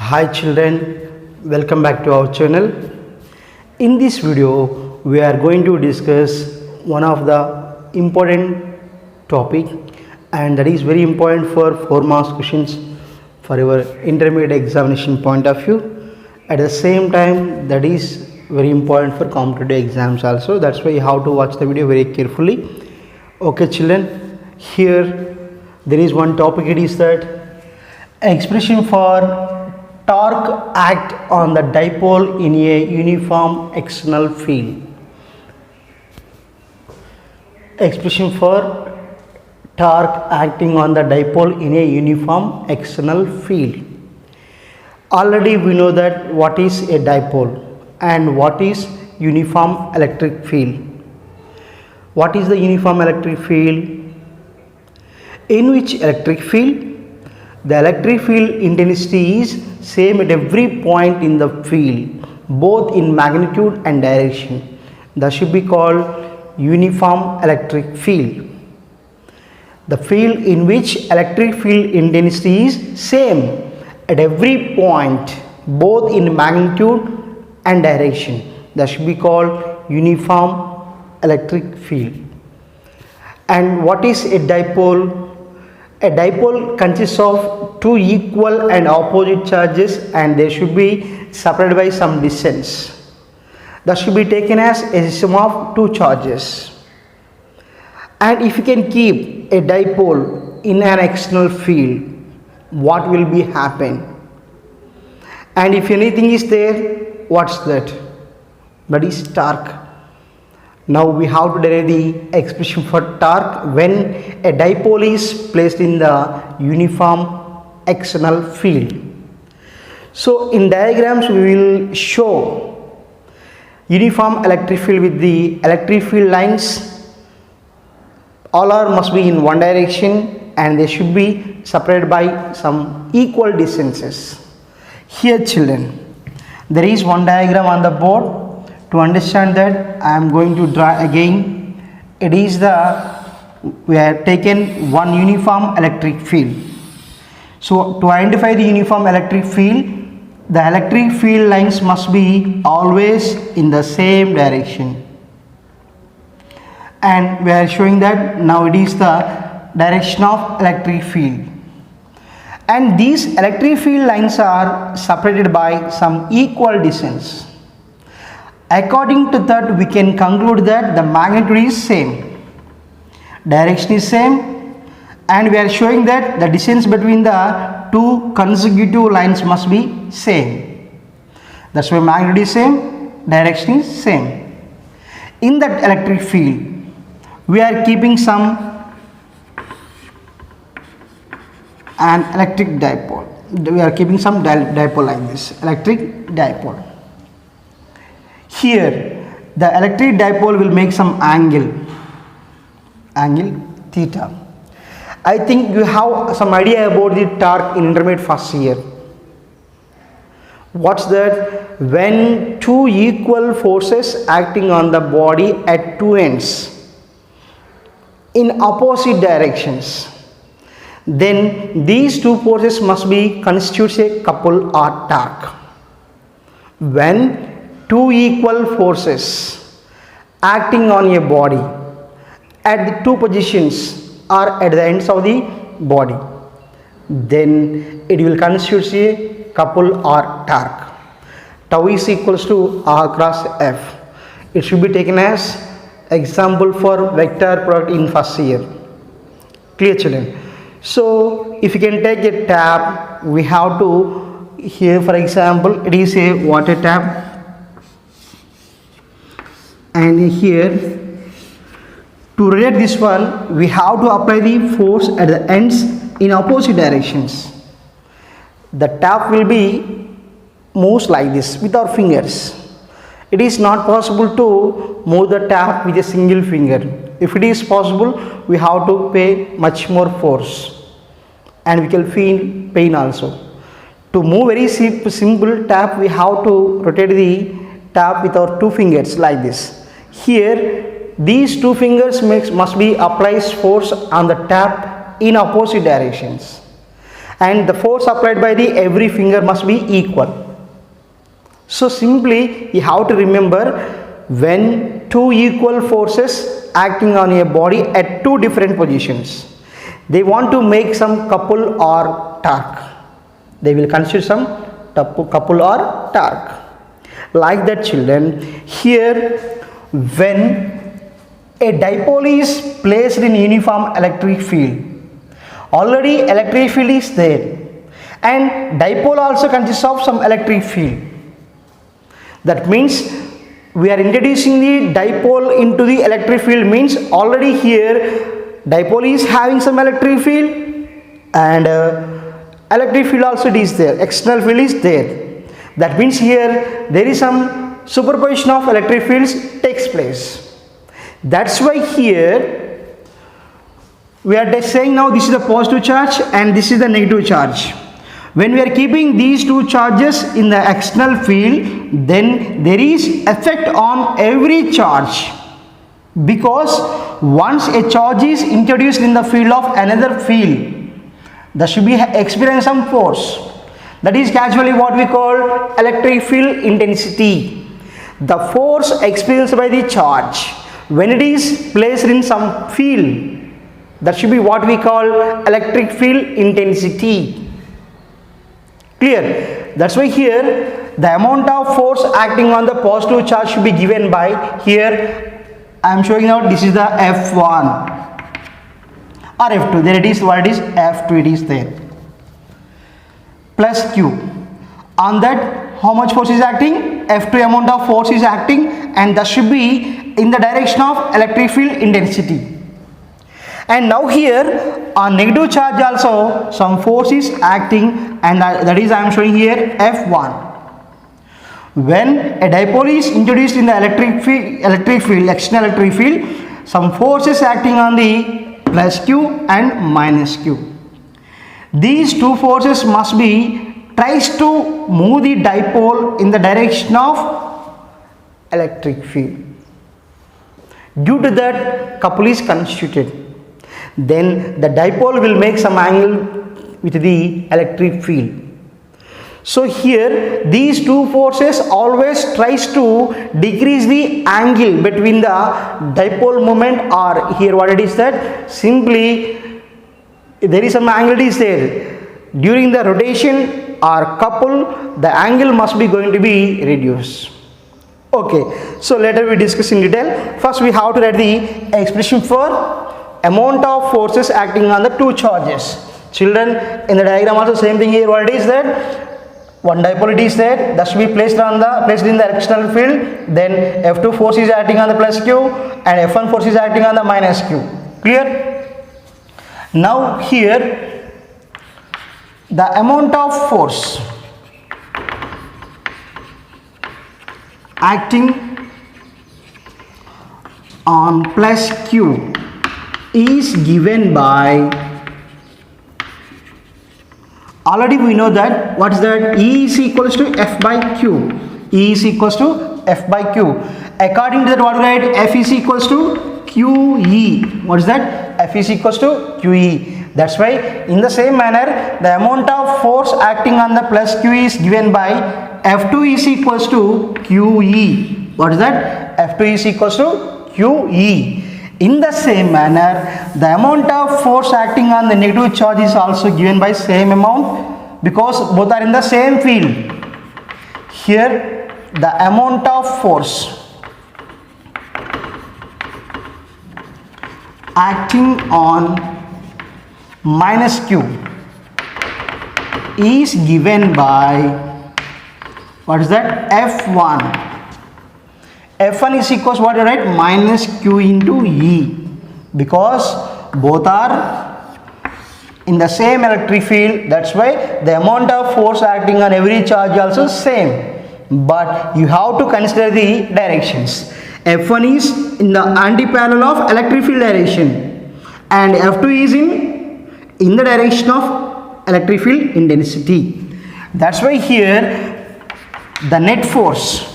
Hi children, welcome back to our channel. In this video, we are going to discuss one of the important topic, and that is very important for 4 marks questions for your intermediate examination point of view. At the same time, that is very important for competitive exams also. That's why you have to watch the video very carefully. Okay children, here there is one topic. It is that expression for torque act on the dipole in a uniform external field. Expression for torque acting on the dipole in a uniform external field. Already we know that what is a dipole and what is uniform electric field. What is the uniform electric field? In which electric field? The electric field intensity is same at every point in the field, both in magnitude and direction. That should be called uniform electric field. The field in which electric field intensity is same at every point, both in magnitude and direction. That should be called uniform electric field. And what is a dipole? A dipole consists of two equal and opposite charges, and they should be separated by some distance. That should be taken as a system of two charges. And if you can keep a dipole in an external field, what will be happen? And if anything is there, what's that? That is torque. Now we have to derive the expression for torque when a dipole is placed in the uniform external field. So in diagrams we will show uniform electric field with the electric field lines. All are must be in one direction and they should be separated by some equal distances. Here children, there is one diagram on the board. To understand that, I am going to draw again. It is we have taken one uniform electric field. So to identify the uniform electric field, the electric field lines must be always in the same direction. And we are showing that now it is the direction of electric field. And these electric field lines are separated by some equal distance. According to that, we can conclude that the magnitude is same, direction is same, and we are showing that the distance between the two consecutive lines must be same. That's why magnitude is same, direction is same. In that electric field, we are keeping an electric dipole. We are keeping some dipole like this, electric dipole. Here the electric dipole will make some angle theta. I think you have some idea about the torque in intermediate first year. What's that? When two equal forces acting on the body at two ends in opposite directions, then these two forces must be constitutes a couple or torque. When two equal forces acting on a body at the two positions or at the ends of the body, then it will constitute a couple or torque. Tau is equals to R cross F. It should be taken as example for vector product in first year. Clear children? So if you can take a tap, we have to, here for example it is a water tap, and here to rotate this one we have to apply the force at the ends in opposite directions. The tap will be moves like this with our fingers. It is not possible to move the tap with a single finger. If it is possible, we have to pay much more force and we can feel pain also. To move very simple tap, we have to rotate the tap with our two fingers like this. Here these two fingers must be applies force on the tap in opposite directions, and the force applied by the every finger must be equal. So simply you have to remember, when two equal forces acting on a body at two different positions, they want to make some couple or torque, they will consider some couple or torque. Like that, children, here when a dipole is placed in uniform electric field, already electric field is there, and dipole also consists of some electric field. That means we are introducing the dipole into the electric field, means already here dipole is having some electric field, and electric field also is there, external field is there. That means here there is some superposition of electric fields takes place. That's why here we are just saying now this is the positive charge and this is the negative charge. When we are keeping these two charges in the external field, then there is effect on every charge, because once a charge is introduced in the field of another field, there should be experience some force. That is casually what we call electric field intensity. The force experienced by the charge when it is placed in some field, that should be what we call electric field intensity. Clear? That's why here the amount of force acting on the positive charge should be given by, here I am showing out, this is the F1 or F2, there it is, what it is, F2 it is there, plus Q. On that how much force is acting? F2 amount of force is acting, and that should be in the direction of electric field intensity. And now here on negative charge also some force is acting, and that is I am showing here F1. When a dipole is introduced in the electric field, external electric field, some force is acting on the plus Q and minus Q. These two forces must be tries to move the dipole in the direction of electric field. Due to that, couple is constituted. Then the dipole will make some angle with the electric field. So here these two forces always tries to decrease the angle between the dipole moment, or here what it is that simply there is some angle is there. During the rotation or couple, the angle must be going to be reduced. Okay, so later we discuss in detail. First we have to write the expression for amount of forces acting on the two charges. Children, in the diagram also same thing here, what it is that one dipole it is there, that should be placed in the external field, then F2 force is acting on the plus Q and F1 force is acting on the minus Q. Clear? Now here the amount of force acting on plus Q is given by, already we know that what is that, E is equals to F by Q. E is equals to F by Q. According to that, what we write, F is equals to QE. What is that? F is equals to QE. That's why in the same manner the amount of force acting on the plus Q is given by F2 is equals to QE. What is that? F2 is equals to QE. In the same manner, the amount of force acting on the negative charge is also given by same amount, because both are in the same field. Here the amount of force acting on minus Q is given by, what is that, F1. F1 is equals what you write, minus Q into E, because both are in the same electric field. That's why the amount of force acting on every charge also same, but you have to consider the directions. F1 is in the anti-parallel of electric field direction, and F2 is in the direction of electric field intensity. That's why here the net force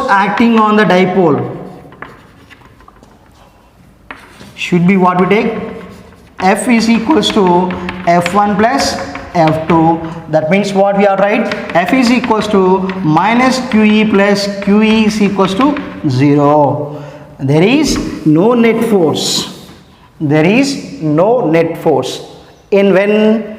acting on the dipole should be what we take, F is equals to F1 plus F2. That means what we are right? F is equals to minus QE plus QE is equals to 0. There is no net force. There is no net force. In when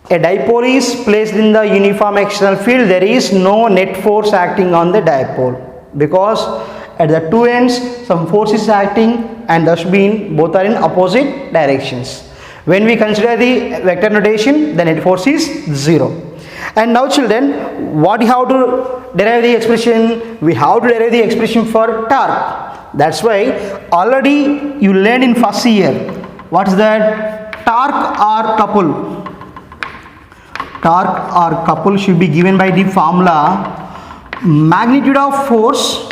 a dipole is placed in the uniform external field, there is no net force acting on the dipole, because at the two ends some force is acting and thus being both are in opposite directions. When we consider the vector notation, the net force is 0. And now children, what we have to derive the expression? We have to derive the expression for torque. That's why already you learned in first year. What is that? Torque or couple. Torque or couple should be given by the formula magnitude of force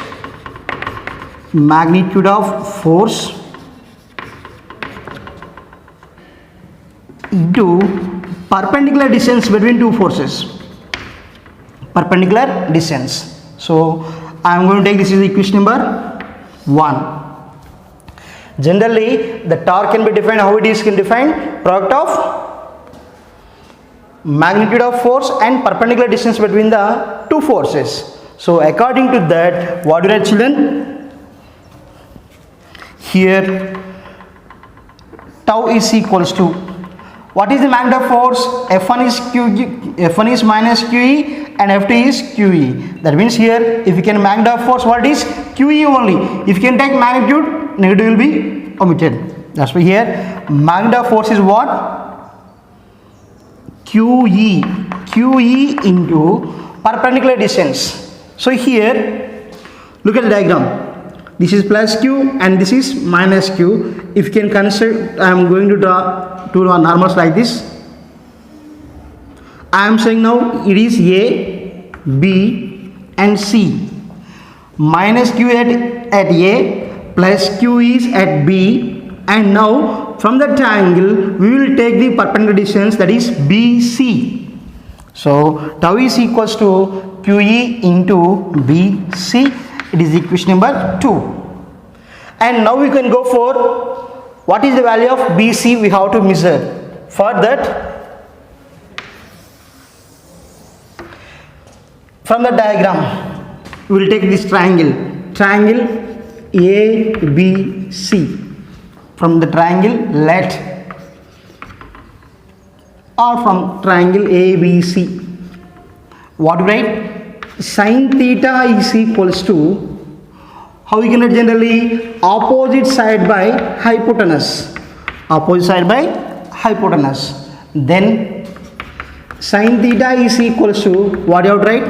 into perpendicular distance between two forces. Perpendicular distance. So I am going to take this is equation number 1. Generally the torque can be defined how it is defined: product of magnitude of force and perpendicular distance between the two forces. So according to that, what do you write children? Here tau is equals to, what is the magnitude of force? F1 is QE, F1 is minus QE and F2 is QE. That means here if you can magnitude of force, what is QE only. If you can take magnitude, negative will be omitted. That's why here magnitude of force is what? QE into perpendicular distance. So here look at the diagram. This is plus Q and this is minus Q. If you can consider, I am going to draw two normals like this. I am saying now it is A, B and C. Minus Q at A plus Q is at B, and now from the triangle we will take the perpendicular distance, that is BC. So tau is equals to QE into BC. It is equation number 2. And now we can go for what is the value of BC we have to measure. For that, from the diagram we will take this triangle ABC. From the triangle let, or from triangle ABC, what do we write? Sin theta is equals to, how we can write generally? Opposite side by hypotenuse. Opposite side by hypotenuse. Then sin theta is equals to, what you have to write?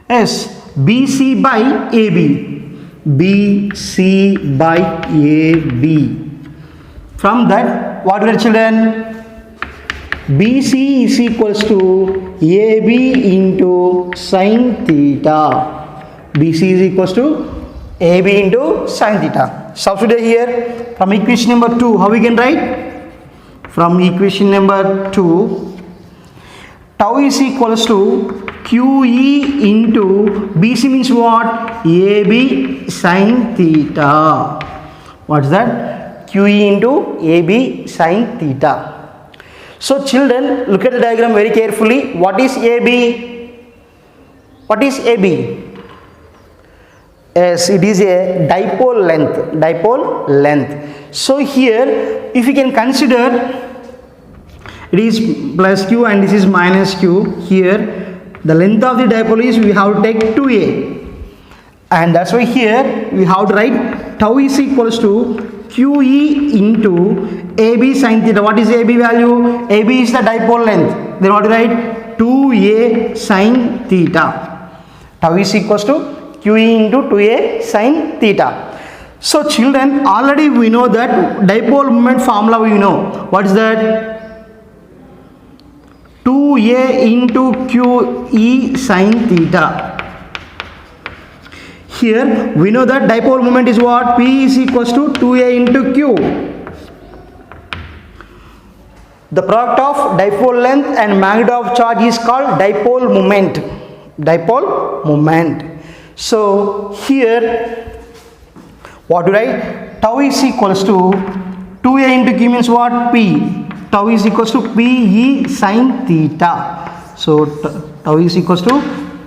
Yes, BC by AB. BC by AB. From that, what were children? BC is equals to AB into sin theta. BC is equals to AB into sin theta. Substitute here from equation number 2. How we can write? From equation number 2, tau is equals to QE into BC means what? AB sin theta. What's that? QE into AB sin theta. So children, look at the diagram very carefully. What is AB? What is AB? Yes, it is a dipole length. Dipole length. So here, if you can consider, it is plus Q and this is minus Q. Here, the length of the dipole is, we have to take 2A. And that's why here, we have to write tau is equals to QE into AB sin theta. What is AB value? AB is the dipole length. Then what do you write? 2A sin theta. Tau is equals to QE into 2A sin theta. So children, already we know that dipole moment formula we know. What is that? 2A into QE sin theta. Here we know that dipole moment is what? P is equals to 2A into Q. The product of dipole length and magnitude of charge is called dipole moment. Dipole moment. So here, what do I? tau is equals to 2a into q means what? P. Tau is equals to Pe sin theta. So tau is equals to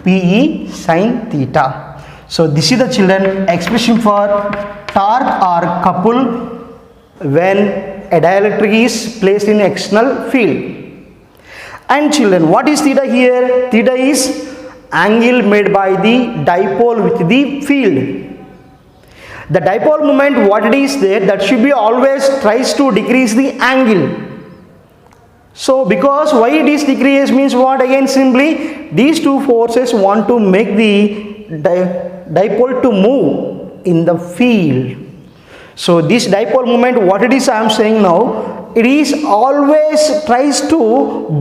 Pe sin theta. So this is the children expression for torque or couple when a dielectric is placed in external field. And children, what is theta here? Theta is angle made by the dipole with the field. The dipole moment, what it is there, that should be always tries to decrease the angle. So because why it is decreased means what? Again simply these two forces want to make the dipole to move in the field. So this dipole moment, what it is I am saying now, it is always tries to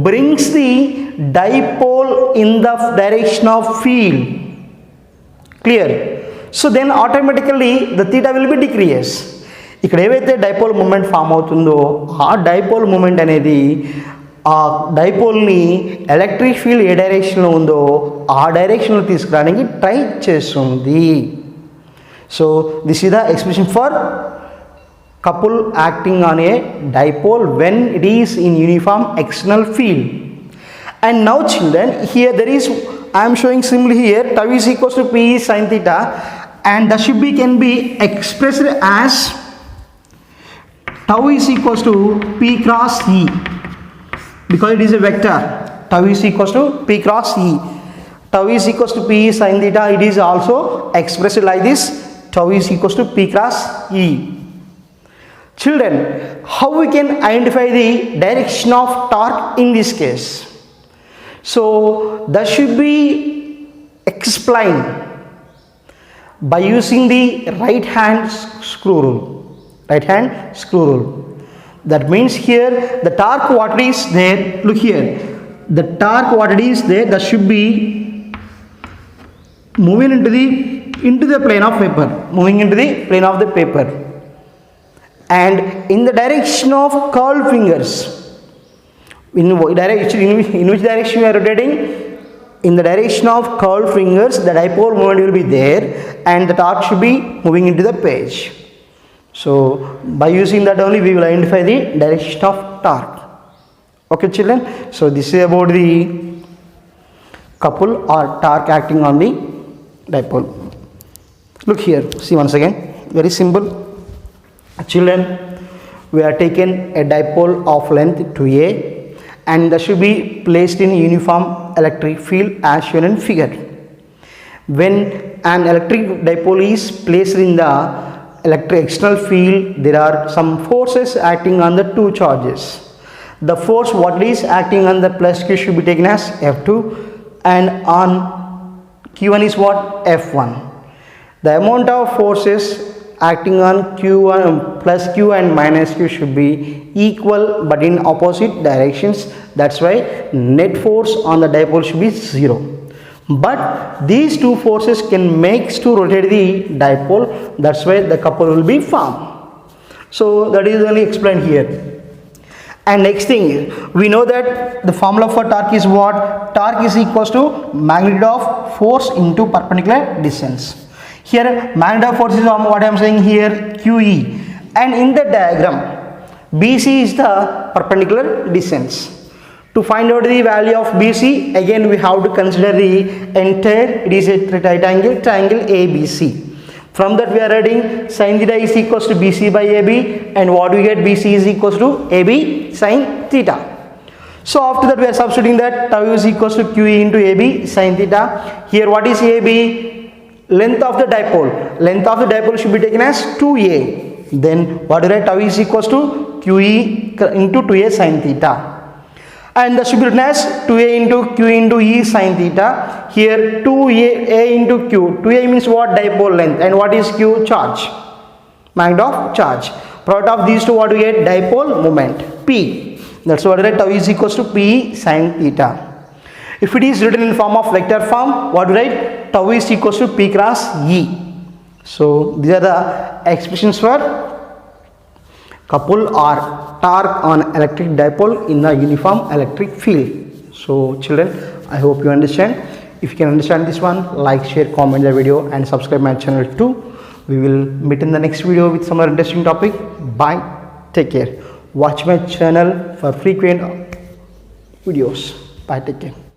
brings the dipole in the direction of field. Clear? So then automatically the theta will be decreased. ఇక్కడ ఏవైతే dipole moment form అవుతుందో ఆ dipole moment అనేది ఆ డైపోల్ని electric field ఏ డైరెక్షన్లో ఉందో ఆ డైరెక్షన్లో తీసుకురావడానికి ట్రై చేస్తుంది. So this is the expression for couple acting on a dipole when it is in uniform external field. And now children, here there is, I am showing simply here tau is equals to P sin theta, and that should be can be expressed as tau is equals to P cross E, because it is a vector. Tau is equals to P cross E. Tau is equals to P sin theta, it is also expressed like this, tau is equals to P cross E. Children, how we can identify the direction of torque in this case? So that should be explained by using the right hand screw rule. Right hand screw rule. That means here the torque what is there, look here, the torque what it is there, that should be moving into the plane of paper, moving into the plane of the paper. And in the direction of curled fingers, in which direction we are rotating? In the direction of curled fingers, the dipole moment will be there and the torque should be moving into the page. So by using that only we will identify the direction of torque. Okay children, so this is about the couple or torque acting on the dipole. Look here, see once again, very simple. Children, we are taken a dipole of length 2a and that should be placed in uniform electric field as shown in figure. When an electric dipole is placed in the electric external field, there are some forces acting on the two charges. The force what is acting on the plus q should be taken as F2 and on q1 is what? F1. The amount of forces acting on q1 plus q and minus q should be equal but in opposite directions. That's why net force on the dipole should be 0. But these two forces can make to rotate the dipole. That's why the couple will be formed. So that is only explained here. And next thing, we know that the formula for torque is what? Torque is equals to magnitude of force into perpendicular distance. Here magnitude of force is what I am saying here, QE, and in the diagram BC is the perpendicular distance. To find out the value of BC, again we have to consider the entire, it is a triangle ABC. From that we are writing sin theta is equals to BC by AB, and what we get, BC is equals to AB sin theta. So after that we are substituting that tau is equals to QE into AB sin theta. Here what is AB? Length of the dipole. Length of the dipole should be taken as 2a. Then what do I write? Tau is equals to QE into 2a sin theta. And that should be written as 2a into q into e sin theta. Here 2a into q. 2a means what? Dipole length. And what is q? Charge. Magnitude of charge. Product of these two, what do we get? Dipole moment. P. That's what I write. Tau is equals to P sin theta. If it is written in form of vector form, what do we write? Tau is equals to P cross E. So these are the expressions for couple or torque on electric dipole in the uniform electric field. So children, I hope you understand. If you can understand this one, like, share, comment the video and subscribe my channel too. We will meet in the next video with some more interesting topic. Bye. Take care. Watch my channel for frequent videos. Bye. Take care.